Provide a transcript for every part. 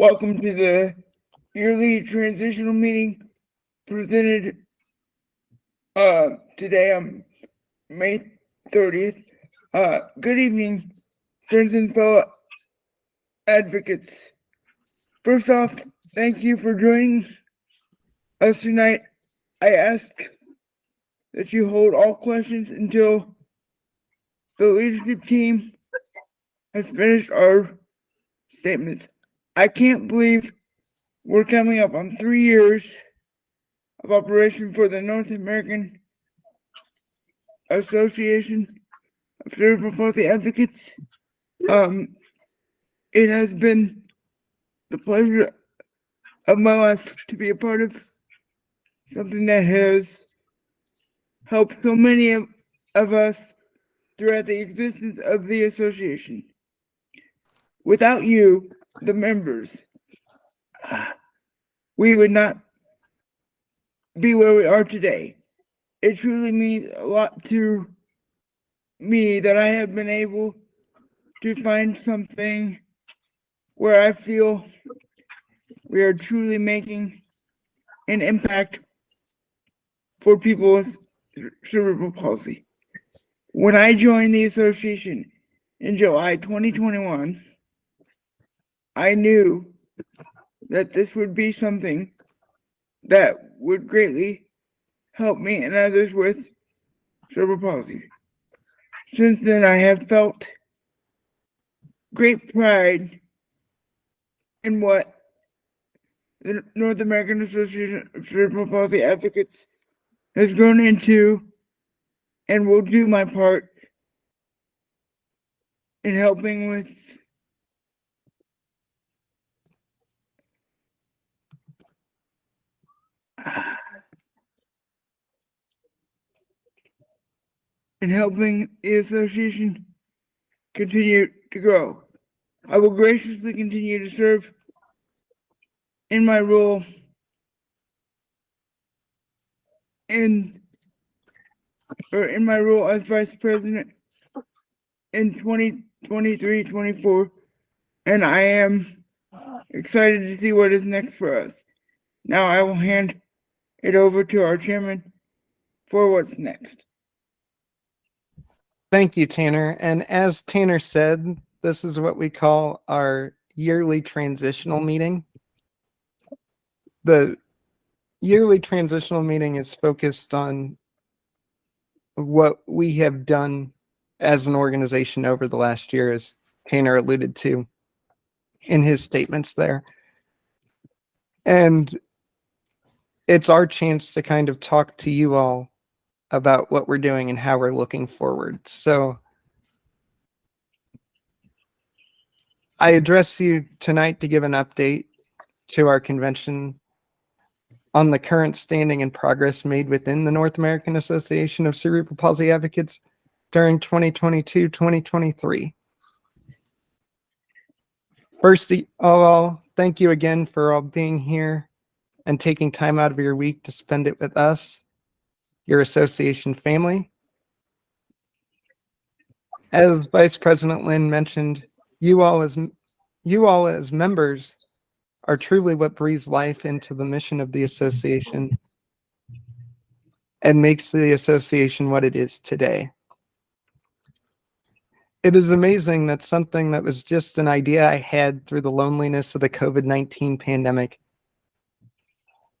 Welcome to the Yearly Transitional meeting presented today on May 30th. Good evening, friends and fellow advocates. First off, thank you for joining us tonight. I ask that you hold all questions until the leadership team has finished our statements. I can't believe we're coming up on 3 years of operation for the North American Association of Cerebral Palsy Advocates. It has been the pleasure of my life to be a part of something that has helped so many of us throughout the existence of the association. Without you, the members, we would not be where we are today. It truly means a lot to me that I have been able to find something where I feel we are truly making an impact for people with cerebral palsy. When I joined the association in July 2021, I knew that this would be something that would greatly help me and others with cerebral palsy. Since then, I have felt great pride in what the North American Association of Cerebral Palsy Advocates has grown into, and will do my part in helping with the association continue to grow. I will graciously continue to serve in my role as vice president in 2023-24, and I am excited to see what is next for us. Now I will hand it over to our chairman for what's next. Thank you, Tanner. And as Tanner said, this is what we call our yearly transitional meeting. The yearly transitional meeting is focused on what we have done as an organization over the last year, as Tanner alluded to in his statements there. And it's our chance to kind of talk to you all about what we're doing and how we're looking forward. So I address you tonight to give an update to our convention on the current standing and progress made within the North American Association of Cerebral Palsy Advocates during 2022-2023. First of all, thank you again for all being here and taking time out of your week to spend it with us, your association family. As Vice President Lynn mentioned, you all as members are truly what breathes life into the mission of the association and makes the association what it is today. It is amazing that something that was just an idea I had through the loneliness of the COVID-19 pandemic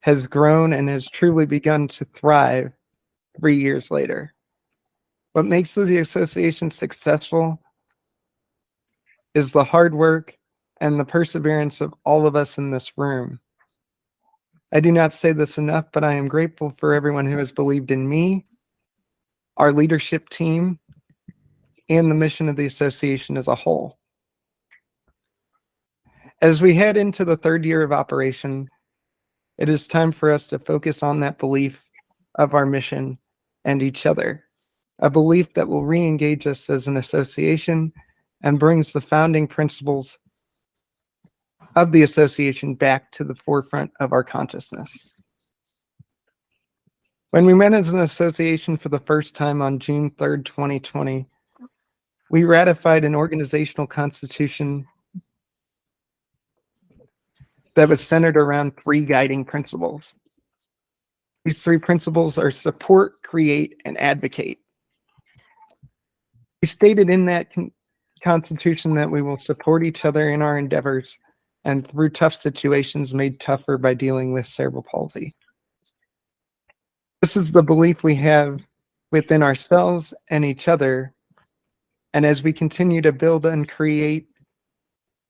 has grown and has truly begun to thrive 3 years later. What makes the association successful is the hard work and the perseverance of all of us in this room. I do not say this enough, but I am grateful for everyone who has believed in me, our leadership team, and the mission of the association as a whole. As we head into the 3rd year of operation, it is time for us to focus on that belief of our mission and each other, a belief that will re-engage us as an association and brings the founding principles of the association back to the forefront of our consciousness. When we met as an association for the first time on June 3rd, 2020, we ratified an organizational constitution that was centered around 3 guiding principles. These 3 principles are support, create, and advocate. We stated in that Constitution that we will support each other in our endeavors and through tough situations made tougher by dealing with cerebral palsy. This is the belief we have within ourselves and each other, and as we continue to build and create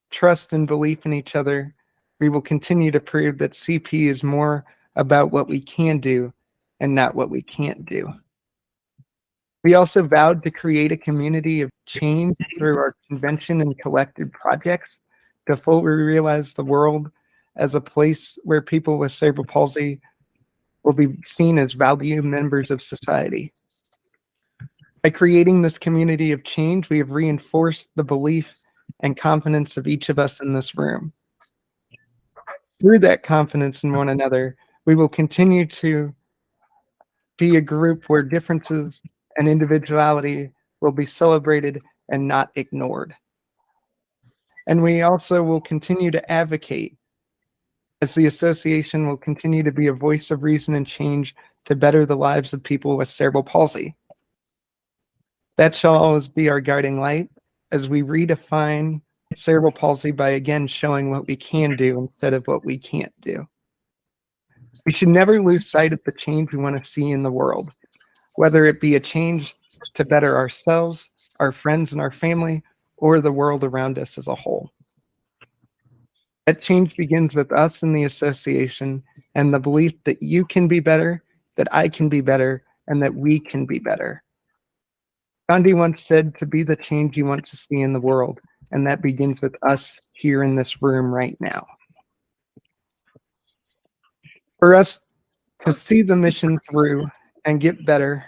trust and belief in each other, we will continue to prove that CP is more about what we can do and not what we can't do. We also vowed to create a community of change through our convention and collective projects to fully realize the world as a place where people with cerebral palsy will be seen as valued members of society. By creating this community of change, we have reinforced the belief and confidence of each of us in this room. Through that confidence in one another, we will continue to be a group where differences and individuality will be celebrated and not ignored. And we also will continue to advocate, as the association will continue to be a voice of reason and change to better the lives of people with cerebral palsy. That shall always be our guiding light as we redefine cerebral palsy by again showing what we can do instead of what we can't do. We should never lose sight of the change we want to see in the world, whether it be a change to better ourselves, our friends and our family, or the world around us as a whole. That change begins with us in the association and the belief that you can be better, that I can be better, and that we can be better. Gandhi once said to be the change you want to see in the world, and that begins with us here in this room right now. For us to see the mission through and get better,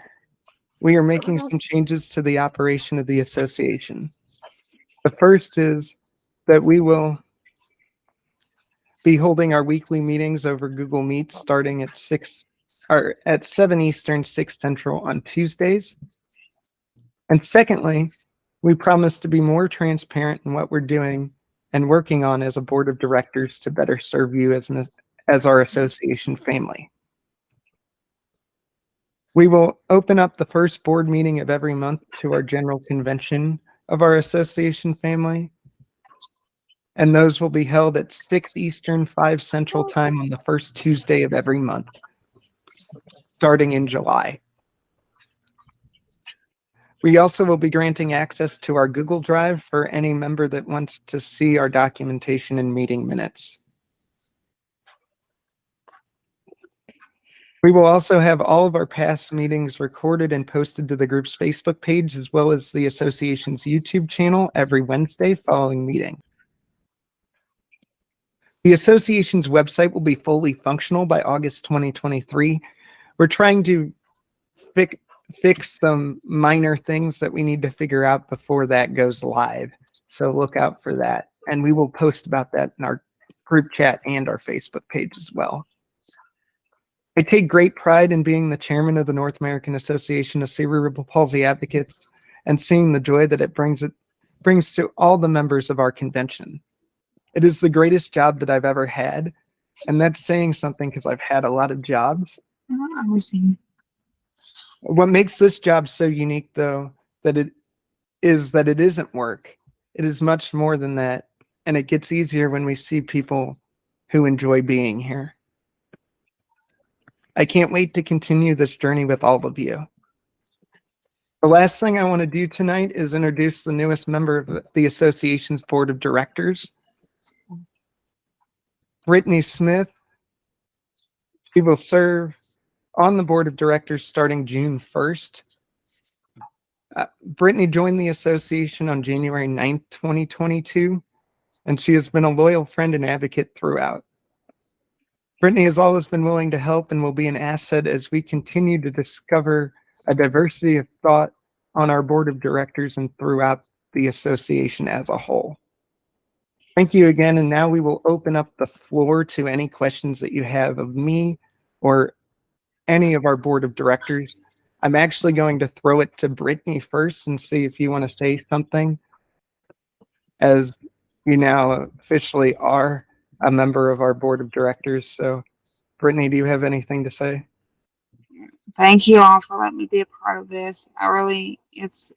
we are making some changes to the operation of the association. The first is that we will be holding our weekly meetings over Google Meet starting at 7 Eastern, 6 Central on Tuesdays. And secondly, we promise to be more transparent in what we're doing and working on as a board of directors to better serve you as our association family. We will open up the first board meeting of every month to our general convention of our association family. And those will be held at 6 Eastern, 5 Central time on the first Tuesday of every month, starting in July. We also will be granting access to our Google Drive for any member that wants to see our documentation and meeting minutes. We will also have all of our past meetings recorded and posted to the group's Facebook page, as well as the association's YouTube channel every Wednesday following meetings. The association's website will be fully functional by August 2023. We're trying to fix some minor things that we need to figure out before that goes live. So look out for that. And we will post about that in our group chat and our Facebook page as well. I take great pride in being the chairman of the North American Association of Cerebral Palsy Advocates and seeing the joy that it brings to all the members of our convention. It is the greatest job that I've ever had, and that's saying something because I've had a lot of jobs. What makes this job so unique, though, that it isn't work. It is much more than that, and it gets easier when we see people who enjoy being here. I can't wait to continue this journey with all of you. The last thing I want to do tonight is introduce the newest member of the association's board of directors, Brittany Smith. She will serve on the board of directors starting June 1st. Brittany joined the association on January 9th, 2022, and she has been a loyal friend and advocate throughout. Brittany has always been willing to help and will be an asset as we continue to discover a diversity of thought on our board of directors and throughout the association as a whole. Thank you again, and now we will open up the floor to any questions that you have of me or any of our board of directors. I'm actually going to throw it to Brittany first and see if you want to say something, as you now officially are a member of our board of directors. So, Brittany, do you have anything to say? Thank you all for letting me be a part of this. I really, it's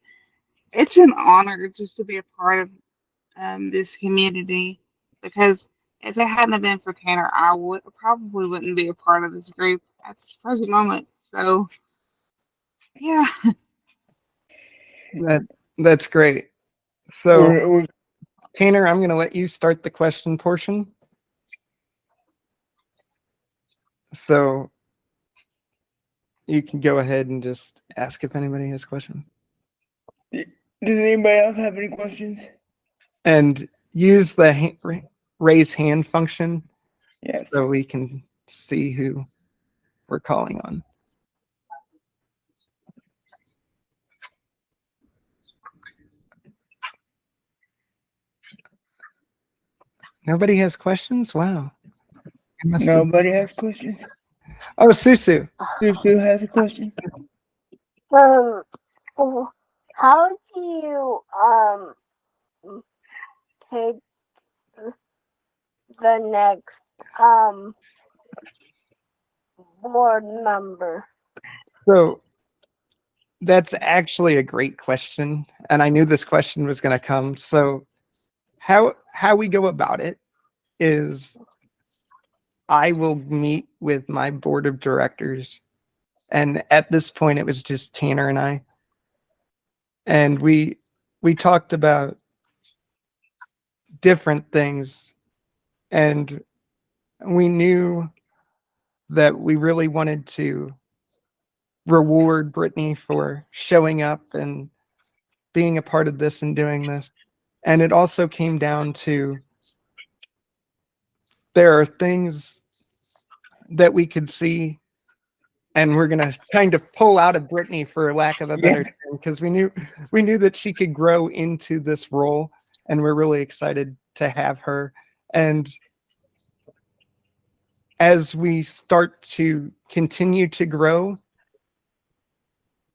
an honor just to be a part of this community because if it hadn't been for Tanner, I would probably wouldn't be a part of this group at this present moment. So yeah, That that's great. So, we're Tanner, I'm going to let you start the question portion. So, you can go ahead and just ask if anybody has questions. does anybody else have any questions? And use the raise hand function Yes. so we can see who we're calling on. Nobody has questions? Wow. Nobody has questions. Oh, Susu. Susu has a question. Um, how do you take the next board member? So that's actually a great question, and I knew this question was going to come. So how we go about it is I will meet with my board of directors, and at this point it was just Tanner and I, and we talked about different things, and we knew that we really wanted to reward Brittany for showing up and being a part of this and doing this. And it also came down to there are things that we could see, and we're gonna kind of pull out of Brittany for lack of a better term, because we knew that she could grow into this role, and we're really excited to have her. And as we start to continue to grow,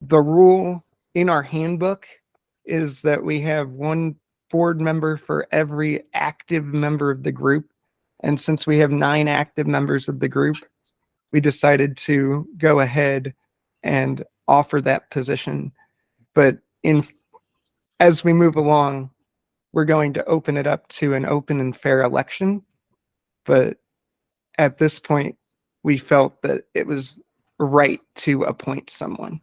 the rule in our handbook is that we have one board member for every active member of the group. And since we have 9 active members of the group, we decided to go ahead and offer that position. But as we move along, we're going to open it up to an open and fair election. But at this point, we felt that it was right to appoint someone.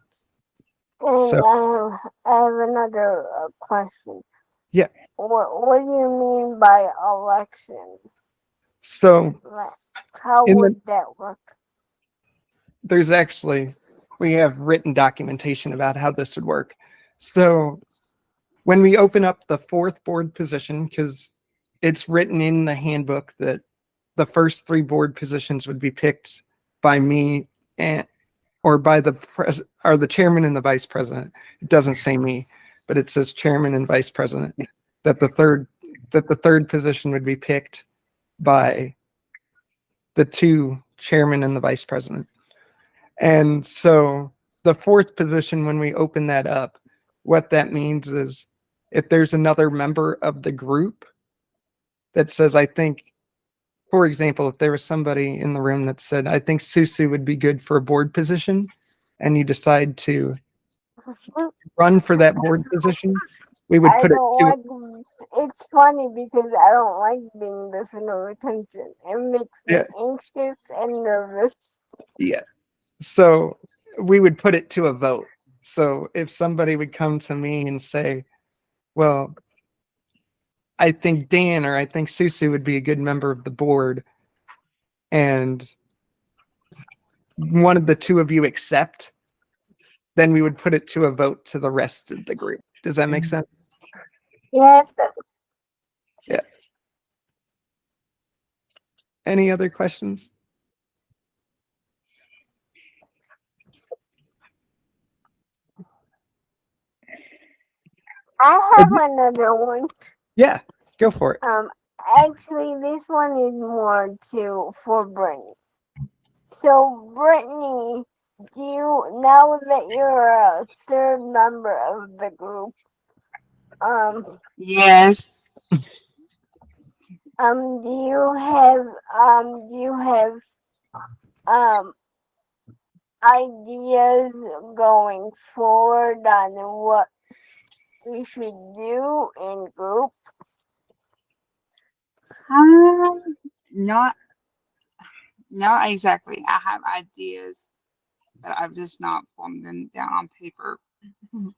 And So, I have another question. yeah. What do you mean by election? So Like, how in would that work? there's actually, we have written documentation about how this would work. So when we open up the 4th board position, because it's written in the handbook that the first 3 board positions would be picked by me or by the chairman and the vice president. It doesn't say me, but it says chairman and vice president. That the third position would be picked by the 2 chairman and the vice president. And so the 4th position, when we open that up, what that means is if there's another member of the group that says, I think, for example, if there was somebody in the room that said, I think Susu would be good for a board position, and you decide to run for that board position, we would I put it don't to, like. It's funny because I don't like being the center of attention. It makes me yeah, anxious and nervous. yeah. So we would put it to a vote. So if somebody would come to me and say, well, I think Dan or I think Susu would be a good member of the board, and one of the 2 of you accept, then we would put it to a vote to the rest of the group. Does that make sense? Yes. Yeah. Any other questions? I have another one. Yeah, go for it. Actually, this one is more for Brittany. So, Brittany, do you, now that you're a 3rd member of the group, yes. do you have ideas going forward on what we should do in group? Not not exactly. I have ideas, but I've just not formed them down on paper. You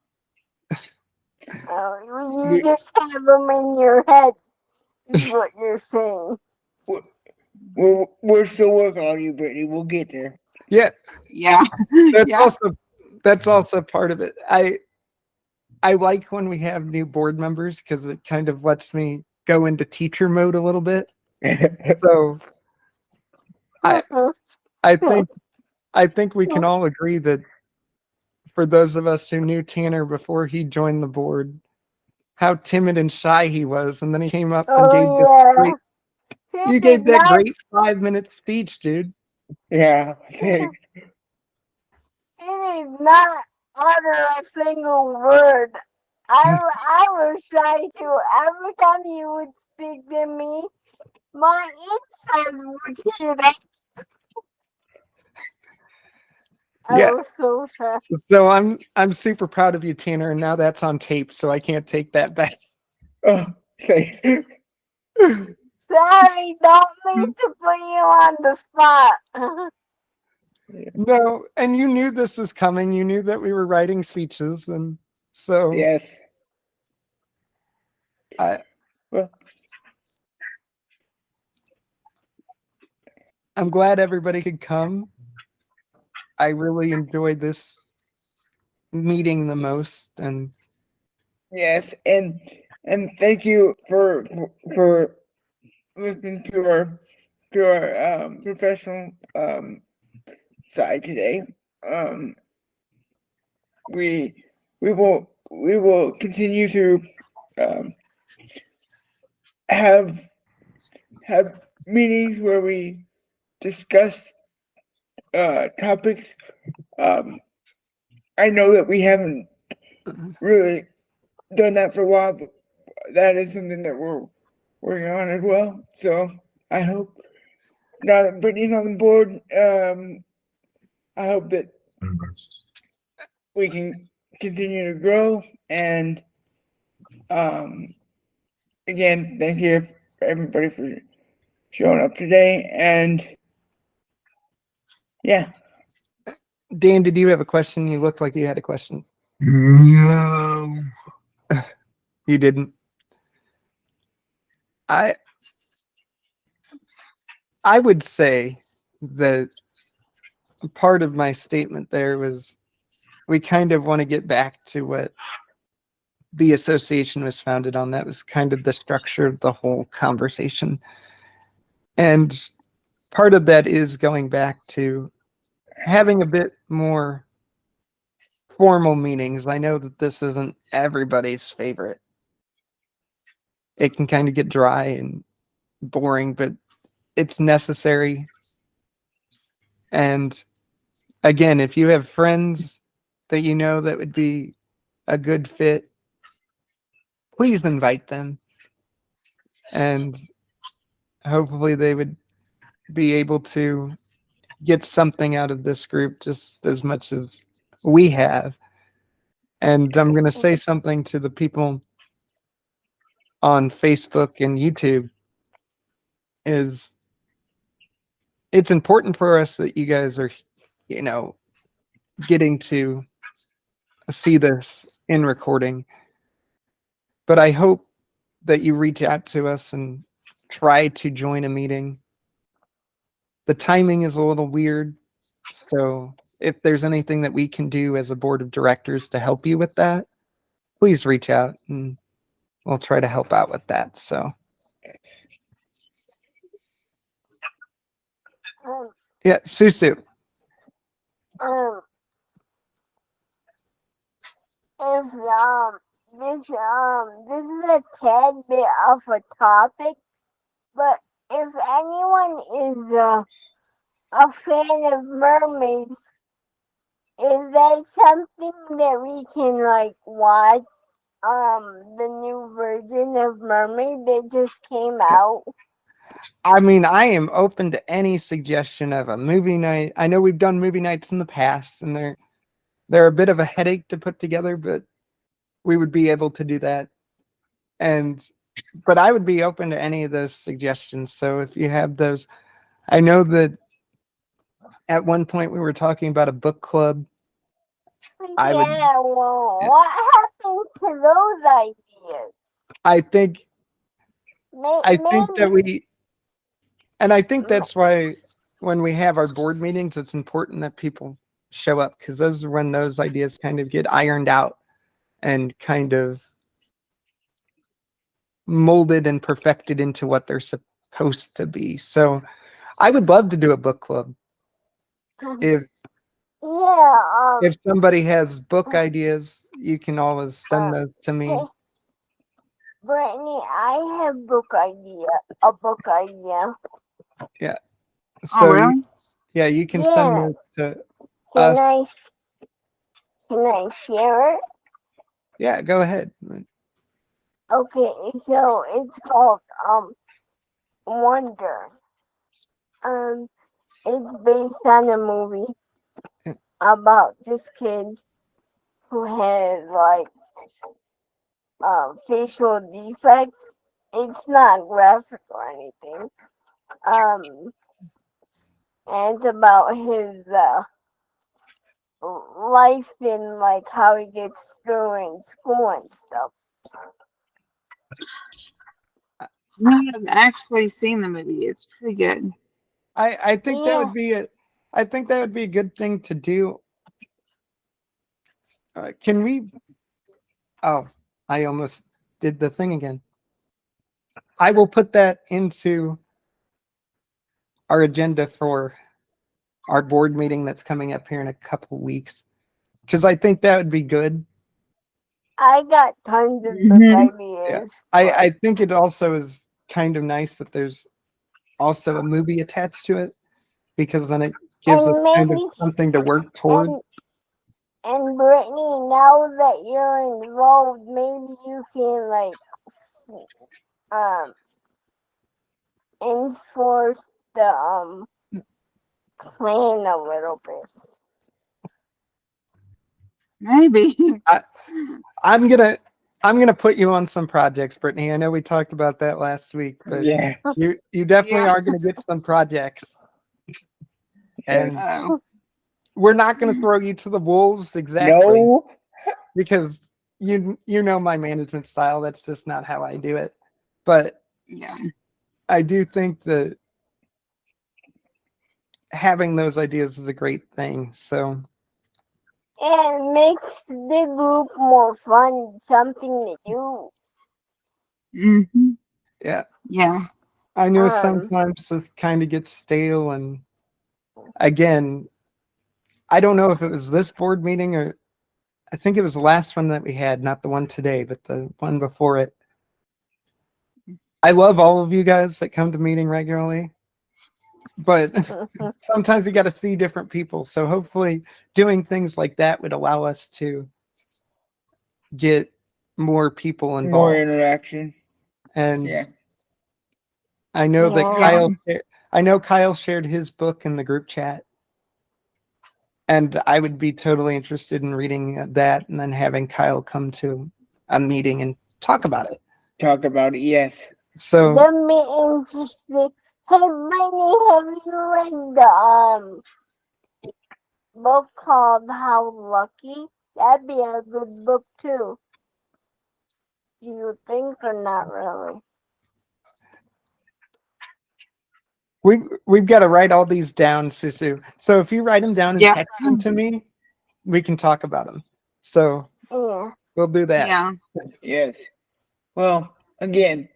just have them in your head, is what you're saying. We're still working on you, Brittany. We'll get there. Yeah, Yeah, that's yeah, also part of it. I like when we have new board members because it kind of lets me go into teacher mode a little bit. So I I think we can all agree that for those of us who knew Tanner before he joined the board, how timid and shy he was, and then he came up and gave this Oh great. yeah. You gave that great 5-minute speech, dude. Yeah, thanks. He did not utter a single word. I was trying to, every time he would speak to me, my insides would heat up. Yeah. I was so sad. So I'm super proud of you, Tanner, and now that's on tape, so I can't take that back. Oh, thanks. Sorry, don't mean to put you on the spot. No, and you knew this was coming. You knew that we were writing speeches, and so Yes. Well, I'm glad everybody could come. I really enjoyed this meeting the most, and yes, and thank you for listening to our professional side today. We will continue to have meetings where we discuss topics. I know that we haven't really done that for a while, but that is something that we're working on as well. So I hope now that Brittany's on the board, I hope that we can continue to grow. And again, thank you everybody for showing up today. And yeah. Dan, did you have a question? You looked like you had a question. No. You didn't. I would say that part of my statement there was we kind of want to get back to what the association was founded on. That was kind of the structure of the whole conversation. And part of that is going back to having a bit more formal meetings. I know that this isn't everybody's favorite. It can kind of get dry and boring, but it's necessary. And again, if you have friends that you know that would be a good fit, please invite them. And hopefully they would be able to get something out of this group just as much as we have. And I'm going to say something to the people on Facebook and YouTube is it's important for us that you guys are, getting to see this in recording. But I hope that you reach out to us and try to join a meeting. The timing is a little weird. So if there's anything that we can do as a board of directors to help you with that, please reach out and we'll try to help out with that. So yeah, Susu. If this is a tad bit of a topic, but if anyone is a fan of mermaids, is that something that we can like watch? The new version of Mermaid that just came out. I mean, I am open to any suggestion of a movie night. I know we've done movie nights in the past, and they're a bit of a headache to put together, but we would be able to do that. But I would be open to any of those suggestions. So if you have those, I know that at one point we were talking about a book club. I would. Yeah, well, what happened to those ideas? I think. I think that Maybe, and I think that's why when we have our board meetings, it's important that people show up, because those are when those ideas kind of get ironed out and kind of molded and perfected into what they're supposed to be. So I would love to do a book club. If yeah, if somebody has book ideas, you can always send those to me. hey, Brittany, I have a book idea. Yeah. Oh, So really? yeah, you can send Yeah, those to can us. can I share it? Yeah, go ahead. Okay, so it's called Wonder. Um, it's based on a movie Yeah. about this kid who has like facial defects. It's not graphic or anything. And it's about his life and like how he gets through in school and stuff. I have actually seen the movie. It's pretty good. I think that Yeah, would be I think that would be a good thing to do. Can we? Oh, I almost did the thing again. I will put that into our agenda for our board meeting that's coming up here in a couple weeks, because I think that would be good. I got tons of book Mhm. Yeah, ideas. I think it also is kind of nice that there's also a movie attached to it, because then it gives us And kind of maybe something to work toward. and Brittany, now that you're involved, maybe you can like um enforce the plan a little bit. Maybe. I'm gonna put you on some projects, Brittany. I know we talked about that last week, but Yeah. you definitely Yeah. are gonna get some projects, and Oh. we're not gonna throw you to the wolves exactly, No. because you know my management style. That's just not how I do it. But Yeah. I do think that having those ideas is a great thing. So It makes the group more fun, something to do. Hmm. yeah, Yeah. I know Um, sometimes this kind of gets stale, and again, I don't know if it was this board meeting or I think it was the last one that we had, not the one today, but the one before it. I love all of you guys that come to meeting regularly, but sometimes you got to see different people. So hopefully doing things like that would allow us to get more people More involved. interaction. And Yeah. I know that Yeah. Kyle shared his book in the group chat, and I would be totally interested in reading that and then having Kyle come to a meeting and talk about it. Talk about it. Yes. So the meeting's just like, hey, Brittany, have you read the book called How Lucky? That'd be a good book too. Do you think or not really? we've got to write all these down, Susu. So if you write them down and Yeah. text them to me, we can talk about them. So Yeah. we'll do that. Yeah. Yes. Well, again,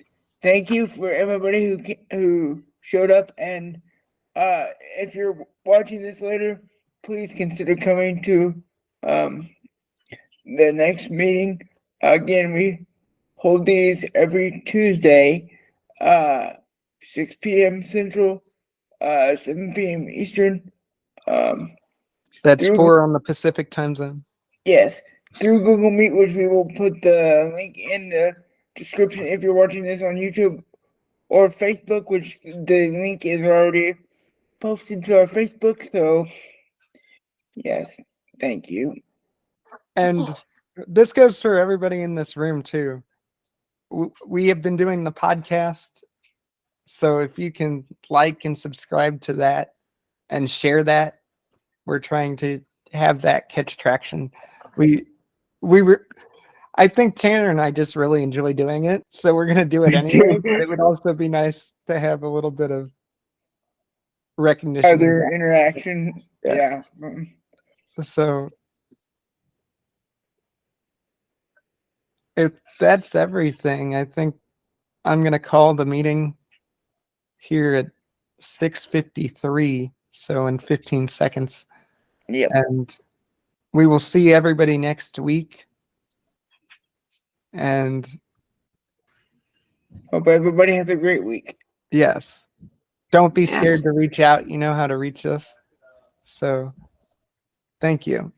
thank you for everybody who showed up, and if you're watching this later, please consider coming to um the next meeting. Again, we hold these every Tuesday, 6 p.m. Central, 7 p.m. Eastern. That's Through 4 on the Pacific time zone. Yes, through Google Meet, which we will put the link in the description if you're watching this on YouTube, or Facebook, which the link is already posted to our Facebook. So, yes, thank you. And this goes for everybody in this room too. We have been doing the podcast, so if you can like and subscribe to that and share that, we're trying to have that catch traction. We were. I think Tanner and I just really enjoy doing it, so we're gonna do it Me anyway. too. But it would also be nice to have a little bit of recognition. Other interaction. Yeah. Yeah. So if that's everything, I think I'm gonna call the meeting here at 6:53. So in 15 seconds, Yep. and we will see everybody next week. And Hope everybody has a great week. yes, don't be Yes. scared to reach out. You know how to reach us. So thank you.